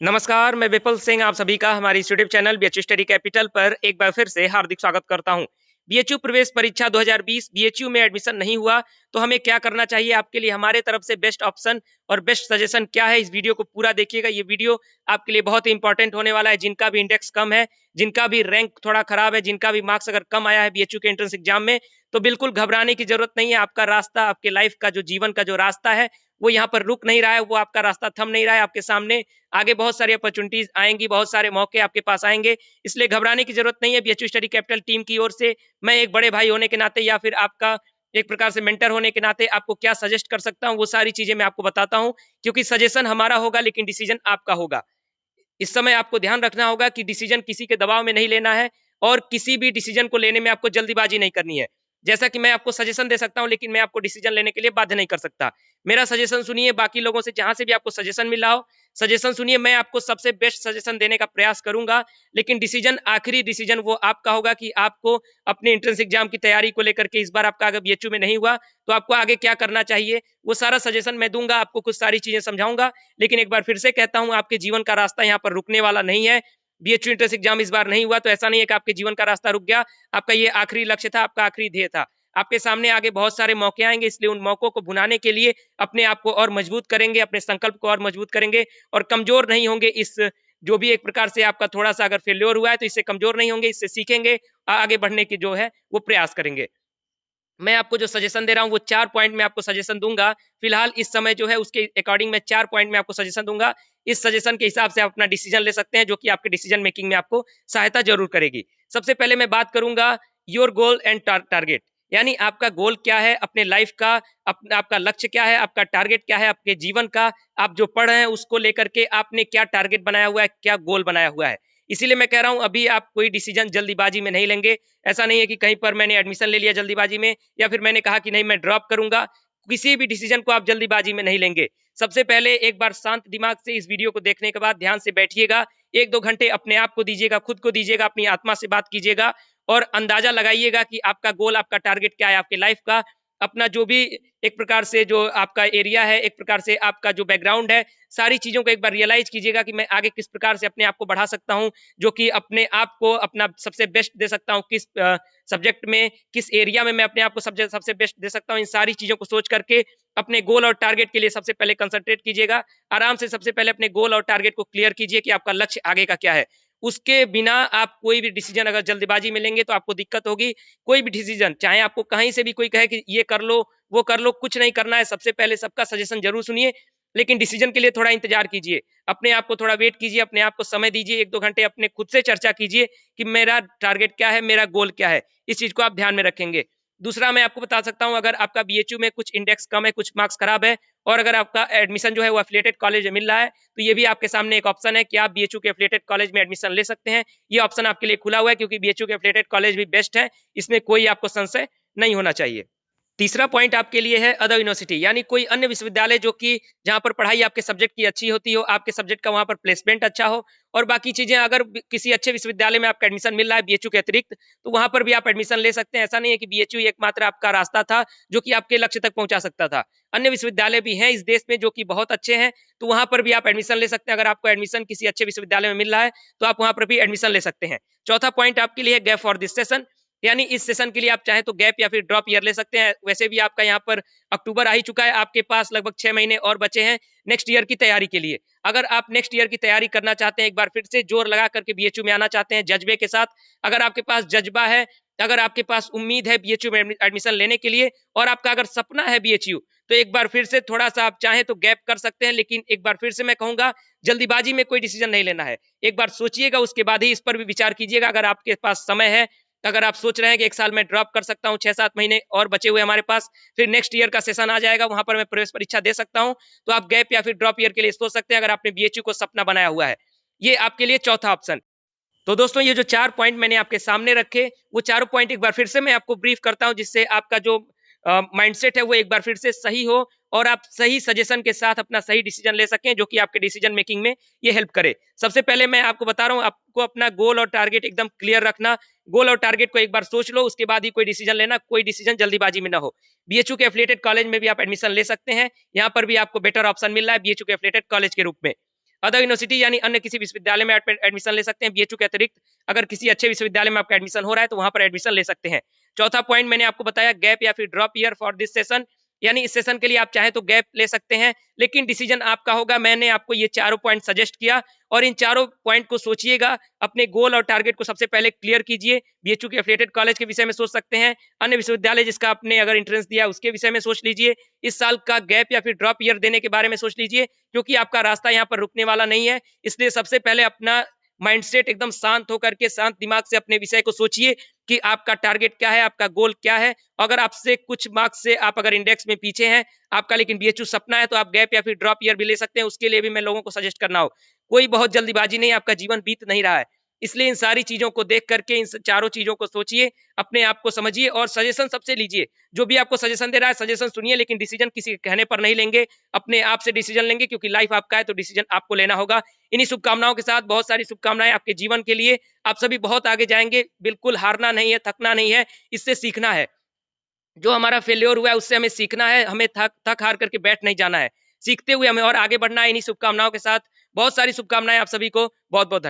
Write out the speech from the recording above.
नमस्कार, मैं विपुल सिंह आप सभी का हमारे इस YouTube channel BHU study capital पर एक बार फिर से हार्दिक स्वागत करता हूं। बीएचयू प्रवेश परीक्षा 2020 बीएचयू में एडमिशन नहीं हुआ तो हमें क्या करना चाहिए? आपके लिए हमारे तरफ से बेस्ट ऑप्शन और बेस्ट सजेशन क्या है, इस वीडियो को पूरा देखिएगा। ये वीडियो आपके लिए बहुत ही इंपॉर्टेंट होने वाला है। जिनका भी इंडेक्स कम है, जिनका भी रैंक थोड़ा खराब है, जिनका भी मार्क्स अगर कम आया है बीएचयू के एंट्रेंस एग्जाम में, तो बिल्कुल घबराने की जरूरत नहीं है। आपका रास्ता, आपके लाइफ का जो जीवन का जो रास्ता है, वो यहाँ पर रुक नहीं रहा है, वो आपका रास्ता थम नहीं रहा है। आपके सामने आगे बहुत सारी अपॉर्चुनिटीज आएंगी, बहुत सारे मौके आपके पास आएंगे, इसलिए घबराने की जरूरत नहीं है। बीएचयू स्टडी कैपिटल टीम की ओर से मैं एक बड़े भाई होने के नाते या फिर आपका एक प्रकार से मेंटर होने के नाते आपको क्या सजेस्ट कर सकता हूँ, वो सारी चीजें मैं आपको बताता हूँ। क्योंकि सजेशन हमारा होगा लेकिन डिसीजन आपका होगा। इस समय आपको ध्यान रखना होगा कि डिसीजन किसी के दबाव में नहीं लेना है और किसी भी डिसीजन को लेने में आपको जल्दीबाजी नहीं करनी है। जैसा कि मैं आपको सजेशन दे सकता हूं लेकिन मैं आपको डिसीजन लेने के लिए बाध्य नहीं कर सकता। मेरा सजेशन सुनिए, बाकी लोगों से जहां से भी आपको सजेशन मिला हो सजेशन सुनिए। मैं आपको सबसे बेस्ट सजेशन देने का प्रयास करूंगा, लेकिन डिसीजन, आखिरी डिसीजन वो आपका होगा कि आपको अपने एंट्रेंस एग्जाम की तैयारी को लेकर के इस बार आपका अगर बीएचयू में नहीं हुआ तो आपको आगे क्या करना चाहिए, वो सारा सजेशन मैं दूंगा, आपको कुछ सारी चीजें समझाऊंगा। लेकिन एक बार फिर से कहता हूं, आपके जीवन का रास्ता यहाँ पर रुकने वाला नहीं है। बीएचयू एंट्रेंस एग्जाम इस बार नहीं हुआ तो ऐसा नहीं है कि आपके जीवन का रास्ता रुक गया। आपका ये आखिरी लक्ष्य था, आपका आखिरी ध्येय था। आपके सामने आगे बहुत सारे मौके आएंगे, इसलिए उन मौकों को भुनाने के लिए अपने आप को और मजबूत करेंगे, अपने संकल्प को और मजबूत करेंगे और कमजोर नहीं होंगे। इस जो भी एक प्रकार से आपका थोड़ा सा अगर फेल्योर हुआ है तो इससे कमजोर नहीं होंगे, इससे सीखेंगे, आगे बढ़ने की जो है वो प्रयास करेंगे। मैं आपको जो सजेशन दे रहा हूँ वो 4 पॉइंट में आपको सजेशन दूंगा। फिलहाल इस समय जो है उसके अकॉर्डिंग मैं 4 पॉइंट में आपको सजेशन दूंगा। इस सजेशन के हिसाब से आप अपना डिसीजन ले सकते हैं, जो कि आपके डिसीजन मेकिंग में आपको सहायता जरूर करेगी। सबसे पहले मैं बात करूंगा योर गोल एंड टारगेट, यानी आपका गोल क्या है अपने लाइफ का, आपका लक्ष्य क्या है, आपका टारगेट क्या है आपके जीवन का। आप जो पढ़ रहे हैं उसको लेकर के आपने क्या टारगेट बनाया हुआ है, क्या गोल बनाया हुआ है। इसीलिए मैं कह रहा हूं अभी आप कोई डिसीजन जल्दीबाजी में नहीं लेंगे। ऐसा नहीं है कि कहीं पर मैंने एडमिशन ले लिया जल्दीबाजी में या फिर मैंने कहा कि नहीं मैं ड्रॉप करूंगा। किसी भी डिसीजन को आप जल्दीबाजी में नहीं लेंगे। सबसे पहले एक बार शांत दिमाग से इस वीडियो को देखने के बाद ध्यान से बैठिएगा। 1-2 घंटे अपने आप को दीजिएगा, खुद को दीजिएगा, अपनी आत्मा से बात कीजिएगा और अंदाजा लगाइएगा कि आपका गोल, आपका टारगेट क्या है आपके लाइफ का। अपना जो भी एक प्रकार से जो आपका एरिया है, एक प्रकार से आपका जो बैकग्राउंड है, सारी चीजों को एक बार रियलाइज कीजिएगा कि मैं आगे किस प्रकार से अपने आप को बढ़ा सकता हूं, जो कि अपने आप को अपना सबसे बेस्ट दे सकता हूं, किस सब्जेक्ट में, किस एरिया में मैं अपने आप को सबसे बेस्ट दे सकता हूं। इन सारी चीजों को सोच करके अपने गोल और टारगेट के लिए सबसे पहले कंसंट्रेट कीजिएगा। आराम से सबसे पहले अपने गोल और टारगेट को क्लियर कीजिए कि आपका लक्ष्य आगे का क्या है। उसके बिना आप कोई भी डिसीजन अगर जल्दबाजी में लेंगे तो आपको दिक्कत होगी। कोई भी डिसीजन, चाहे आपको कहीं से भी कोई कहे कि ये कर लो वो कर लो, कुछ नहीं करना है। सबसे पहले सबका सजेशन जरूर सुनिए, लेकिन डिसीजन के लिए थोड़ा इंतजार कीजिए। अपने आप को थोड़ा वेट कीजिए, अपने आप को समय दीजिए। 1-2 घंटे अपने खुद से चर्चा कीजिए कि मेरा टारगेट क्या है, मेरा गोल क्या है। इस चीज को आप ध्यान में रखेंगे। दूसरा मैं आपको बता सकता हूं, अगर आपका बीएचयू में कुछ इंडेक्स कम है, कुछ मार्क्स खराब है और अगर आपका एडमिशन जो है वो एफिलिएटेड कॉलेज में मिल रहा है, तो ये भी आपके सामने एक ऑप्शन है कि आप बीएचयू के एफिलिएटेड कॉलेज में एडमिशन ले सकते हैं। ये ऑप्शन आपके लिए खुला हुआ है क्योंकि बीएचयू के एफिलिएटेड कॉलेज भी बेस्ट है, इसमें कोई आपको संशय नहीं होना चाहिए। तीसरा पॉइंट आपके लिए है अदर यूनिवर्सिटी, यानी कोई अन्य विश्वविद्यालय जो कि जहां पर पढ़ाई आपके सब्जेक्ट की अच्छी होती हो, आपके सब्जेक्ट का वहां पर प्लेसमेंट अच्छा हो और बाकी चीजें। अगर किसी अच्छे विश्वविद्यालय में आपका एडमिशन मिल रहा है बीएचयू के अतिरिक्त, तो वहां पर भी आप एडमिशन ले सकते हैं। ऐसा नहीं है कि बीएचयू एकमात्र आपका रास्ता था जो कि आपके लक्ष्य तक पहुंचा सकता था। अन्य विश्वविद्यालय भी हैं इस देश में जो कि बहुत अच्छे हैं, तो वहां पर भी आप एडमिशन ले सकते हैं। अगर आपको एडमिशन किसी अच्छे विश्वविद्यालय में मिल रहा है तो आप वहां पर भी एडमिशन ले सकते हैं। चौथा पॉइंट आपके लिए गैप फॉर दिस सेशन, यानी इस सेशन के लिए आप चाहें तो गैप या फिर ड्रॉप ईयर ले सकते हैं। वैसे भी आपका यहाँ पर अक्टूबर आ ही चुका है, आपके पास लगभग 6 महीने और बचे हैं नेक्स्ट ईयर की तैयारी के लिए। अगर आप नेक्स्ट ईयर की तैयारी करना चाहते हैं, एक बार फिर से जोर लगा करके बीएचयू में आना चाहते हैं जज्बे के साथ, अगर आपके पास जज्बा है, अगर आपके पास उम्मीद है बीएचयू में एडमिशन लेने के लिए और आपका अगर सपना है बीएचयू, तो एक बार फिर से थोड़ा सा आप चाहें तो गैप कर सकते हैं। लेकिन एक बार फिर से मैं कहूंगा, जल्दीबाजी में कोई डिसीजन नहीं लेना है। एक बार सोचिएगा, उसके बाद ही इस पर भी विचार कीजिएगा। अगर आपके पास समय है, अगर आप सोच रहे हैं कि 1 साल में ड्रॉप कर सकता हूं, 6-7 महीने और बचे हुए हमारे पास, फिर नेक्स्ट ईयर का सेशन आ जाएगा, वहां पर मैं प्रवेश परीक्षा दे सकता हूं, तो आप गैप या फिर ड्रॉप ईयर के लिए सोच सकते हैं अगर आपने बीएचयू को सपना बनाया हुआ है। ये आपके लिए चौथा ऑप्शन। तो दोस्तों, ये जो 4 पॉइंट मैंने आपके सामने रखे, वो चारों पॉइंट एक बार फिर से मैं आपको ब्रीफ करता हूं, जिससे आपका जो माइंडसेट है वो एक बार फिर से सही हो और आप सही सजेशन के साथ अपना सही डिसीजन ले सकें, जो कि आपके डिसीजन मेकिंग में ये हेल्प करे। सबसे पहले मैं आपको बता रहा हूं, आपको अपना गोल और टारगेट एकदम क्लियर रखना। गोल और टारगेट को एक बार सोच लो, उसके बाद ही कोई डिसीजन लेना। कोई डिसीजन जल्दीबाजी में ना हो। बीएचयू के एफिलिएटेड कॉलेज में भी आप एडमिशन ले सकते हैं, यहाँ पर भी आपको बेटर ऑप्शन मिल रहा है बीएचयू के एफिलिएटेड कॉलेज के रूप में। अदर यूनिवर्सिटी यानी अन्य किसी विश्वविद्यालय में एडमिशन ले सकते हैं। बीएचयू के अतिरिक्त अगर किसी अच्छे विश्वविद्यालय में आपका एडमिशन हो रहा है तो वहां पर एडमिशन ले सकते हैं। चौथा पॉइंट मैंने आपको बताया, गैप या फिर drop year for this session, यानी इस सेशन के लिए आप चाहे तो गैप ले सकते हैं, लेकिन डिसीजन आपका होगा। मैंने आपको ये चारों पॉइंट सजेस्ट किया और इन चारों पॉइंट को सोचिएगा। अपने गोल और टारगेट को सबसे पहले क्लियर कीजिए। बीएचयू के एफिलिएटेड कॉलेज के विषय में सोच सकते हैं, अन्य विश्वविद्यालय जिसका आपने अगर एंट्रेंस दिया उसके विषय में सोच लीजिए, इस साल का गैप या फिर ड्रॉप ईयर देने के बारे में सोच लीजिए, क्योंकि आपका रास्ता यहाँ पर रुकने वाला नहीं है। इसलिए सबसे पहले अपना माइंडसेट एकदम शांत होकर के शांत दिमाग से अपने विषय को सोचिए कि आपका टारगेट क्या है, आपका गोल क्या है। अगर आपसे कुछ मार्क्स से आप अगर इंडेक्स में पीछे हैं आपका, लेकिन बीएचयू सपना है, तो आप गैप या फिर ड्रॉप ईयर भी ले सकते हैं। उसके लिए भी मैं लोगों को सजेस्ट करना हो, कोई बहुत जल्दीबाजी नहीं, आपका जीवन बीत नहीं रहा है। इसलिए इन सारी चीजों को देख करके, इन चारों चीजों को सोचिए, अपने आप को समझिए और सजेशन सबसे लीजिए। जो भी आपको सजेशन दे रहा है सजेशन सुनिए, लेकिन डिसीजन किसी के कहने पर नहीं लेंगे, अपने आप से डिसीजन लेंगे, क्योंकि लाइफ आपका है तो डिसीजन आपको लेना होगा। इन्हीं शुभकामनाओं के साथ, बहुत सारी शुभकामनाएं आपके जीवन के लिए। आप सभी बहुत आगे जाएंगे, बिल्कुल हारना नहीं है, थकना नहीं है, इससे सीखना है। जो हमारा फेल्योर हुआ है उससे हमें सीखना है, हमें थक हार करके बैठ नहीं जाना है, सीखते हुए हमें और आगे बढ़ना है। इन्हीं शुभकामनाओं के साथ बहुत सारी शुभकामनाएं आप सभी को, बहुत बहुत धन्यवाद।